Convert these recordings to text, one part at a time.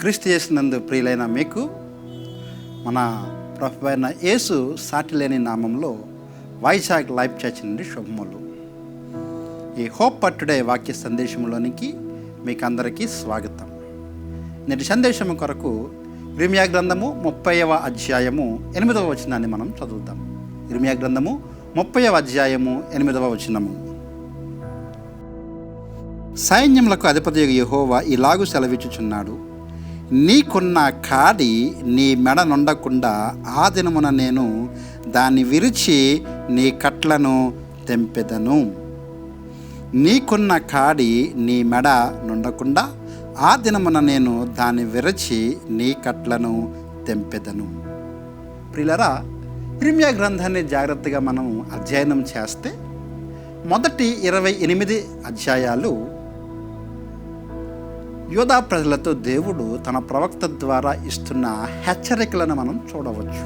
క్రీస్తు యేసునందు ప్రియులైన మీకు మన ప్రభు అయిన యేసు సాటిలేని నామంలో వైజాగ్ లైఫ్ చర్చ్ నుండి శుభములు. ఈ హోప్ ఫర్ టుడే వాక్య సందేశంలోనికి మీకు అందరికీ స్వాగతం. నేటి సందేశం కొరకు ఇర్మియా గ్రంథము 30వ అధ్యాయము 8వ వచనాన్ని మనం చదువుతాం. ఇర్మియా గ్రంథము 30వ అధ్యాయము 8వ వచనము. సైన్యములకు అధిపతి యెహోవా ఇలాగు సెలవిచ్చుచున్నాడు, నీకున్న కాడి నీ మెడ నుండకుండా ఆ దినమున నేను దాన్ని విరిచి నీ కట్లను తెంపెదను. నీకున్న కాడి నీ మెడ నుండకుండా ఆ దినమున నేను దాన్ని విరచి నీ కట్లను తెంపెదను. ప్రియులారా, ఇర్మియా గ్రంథాన్ని జాగ్రత్తగా మనం అధ్యయనం చేస్తే మొదటి 28 అధ్యాయాలు యూదా ప్రజలతో దేవుడు తన ప్రవక్త ద్వారా ఇస్తున్న హెచ్చరికలను మనం చూడవచ్చు.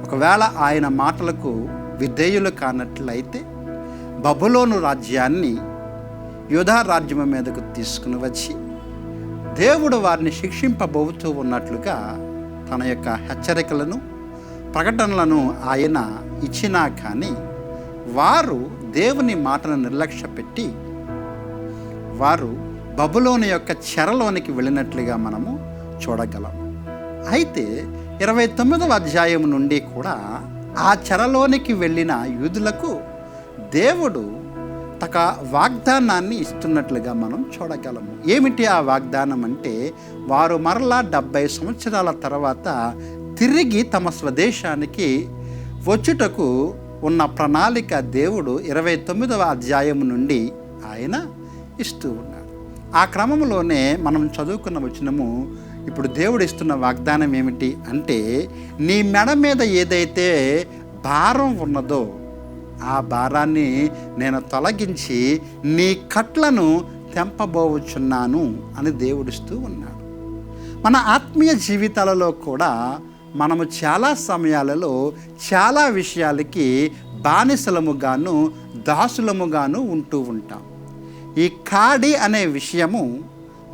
ఒకవేళ ఆయన మాటలకు విధేయులు కానట్లయితే బబులోను రాజ్యాన్ని యూదా రాజ్యం మీదకు తీసుకుని వచ్చి దేవుడు వారిని శిక్షింపబోతూ ఉన్నట్లుగా తన యొక్క హెచ్చరికలను ప్రకటనలను ఆయన ఇచ్చినా కానీ వారు దేవుని మాటను నిర్లక్ష్యపెట్టి వారు బబులోను యొక్క చెరలోనికి వెళ్ళినట్లుగా మనము చూడగలం. అయితే 29వ అధ్యాయం నుండి కూడా ఆ చెరలోనికి వెళ్ళిన యూదులకు దేవుడు తక వాగ్దానాన్ని ఇస్తున్నట్లుగా మనం చూడగలము. ఏమిటి ఆ వాగ్దానం అంటే, వారు మరలా 70 సంవత్సరాల తర్వాత తిరిగి తమ స్వదేశానికి వచ్చుటకు ఉన్న ప్రణాళిక దేవుడు 29వ అధ్యాయం నుండి ఆయన ఇస్తూ ఉన్నాడు. ఆ క్రమంలోనే మనం చదువుకున్న వచనము ఇప్పుడు దేవుడు ఇస్తున్న వాగ్దానం ఏమిటి అంటే, నీ మెడ మీద ఏదైతే భారం ఉన్నదో ఆ భారాన్ని నేను తొలగించి నీ కట్లను తెంపబోచున్నాను అని దేవుడిస్తూ ఉన్నాడు. మన ఆత్మీయ జీవితాలలో కూడా మనము చాలా సమయాలలో చాలా విషయాలకి బానిసలముగాను దాసులముగాను ఉంటూ ఉంటాం. ఈ కాడి అనే విషయము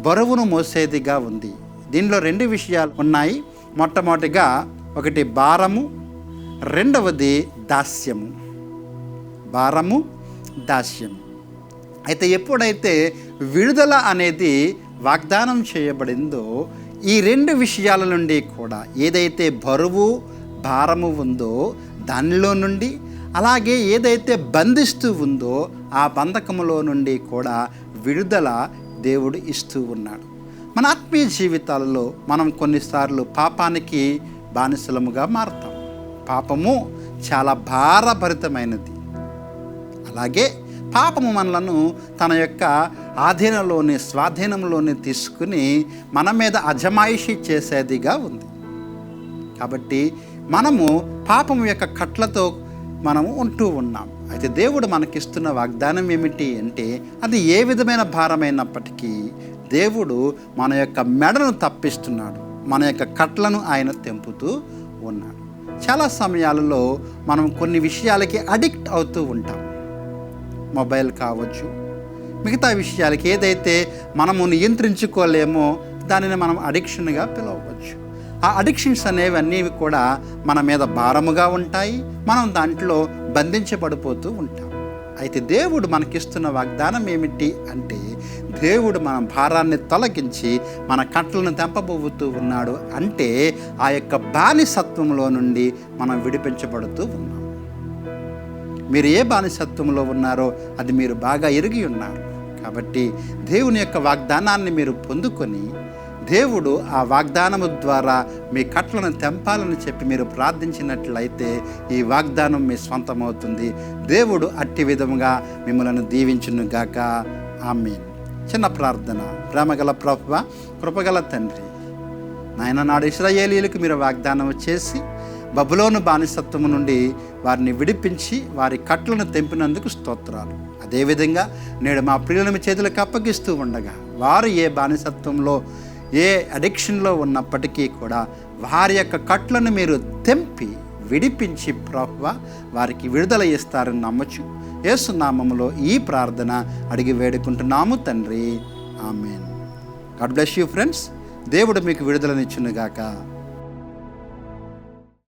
బరువును మోసేదిగా ఉంది. దీనిలో 2 విషయాలు ఉన్నాయి. మొట్టమొదటిగా ఒకటి భారము, రెండవది దాస్యము. భారము, దాస్యము. అయితే ఎప్పుడైతే విడుదల అనేది వాగ్దానం చేయబడిందో ఈ 2 విషయాల నుండి కూడా ఏదైతే బరువు భారము ఉందో దానిలో నుండి, అలాగే ఏదైతే బంధిస్తూ ఉందో ఆ బంధకములో నుండి కూడా విడుదల దేవుడు ఇస్తూ ఉన్నాడు. మన ఆత్మీయ జీవితాలలో మనం కొన్నిసార్లు పాపానికి బానిసలముగా మారుతాం. పాపము చాలా భారభరితమైనది. అలాగే పాపము మనలను తన యొక్క ఆధీనంలోని స్వాధీనంలోని తీసుకుని మన మీద అజమాయిషీ చేసేదిగా ఉంది. కాబట్టి మనము పాపము యొక్క కట్లతో మనము ఉంటూ ఉన్నాం. అయితే దేవుడు మనకిస్తున్న వాగ్దానం ఏమిటి అంటే, అది ఏ విధమైన భారమైనప్పటికీ దేవుడు మన యొక్క మెడను తప్పిస్తున్నాడు, మన యొక్క కట్లను ఆయన తెంపుతూ ఉన్నాడు. చాలా సమయాలలో మనం కొన్ని విషయాలకి అడిక్ట్ అవుతూ ఉంటాం. మొబైల్ కావచ్చు, మిగతా విషయాలకి ఏదైతే మనము నియంత్రించుకోలేమో దానిని మనం అడిక్షన్గా పిలవవచ్చు. ఆ అడిక్షన్స్ అనేవన్నీ కూడా మన మీద భారముగా ఉంటాయి. మనం దాంట్లో బంధించబడిపోతూ ఉంటాం. అయితే దేవుడు మనకిస్తున్న వాగ్దానం ఏమిటి అంటే, దేవుడు మన భారాన్ని తొలగించి మన కట్లను తెంపబోతూ ఉన్నాడు. అంటే ఆ యొక్క బానిసత్వంలో నుండి మనం విడిపించబడుతూ ఉన్నాం. మీరు ఏ బానిసత్వంలో ఉన్నారో అది మీరు బాగా ఎరిగి ఉన్నారు. కాబట్టి దేవుని యొక్క వాగ్దానాన్ని మీరు పొందుకొని దేవుడు ఆ వాగ్దానము ద్వారా మీ కట్లను తెంపాలని చెప్పి మీరు ప్రార్థించినట్లయితే ఈ వాగ్దానం మీ స్వంతమవుతుంది. దేవుడు అట్టి విధముగా మిమ్మల్ని దీవించునుగాక. ఆమేన్. చిన్న ప్రార్థన. ప్రేమగల ప్రభువా, కృపగల తండ్రి, నాయన నాడు ఇశ్రాయేలీయులకు మీరు వాగ్దానం చేసి బబులోను బానిసత్వము నుండి వారిని విడిపించి వారి కట్లను తెంపినందుకు స్తోత్రాలు. అదేవిధంగా నేడు మా ప్రియులను మీ చేతులకు అప్పగిస్తూ ఉండగా వారు ఏ బానిసత్వంలో ఏ అడిక్షన్లో ఉన్నప్పటికీ కూడా వారి యొక్క కట్లను మీరు తెంపి విడిపించి ప్రభువా వారికి విడుదల ఇస్తారని నమ్మచ్చు. యేసు నామములో ఈ ప్రార్థన అడిగి వేడుకుంటున్నాము తండ్రి. Amen. God bless you friends. దేవుడు మీకు విడుదలనిచ్చునుగాక.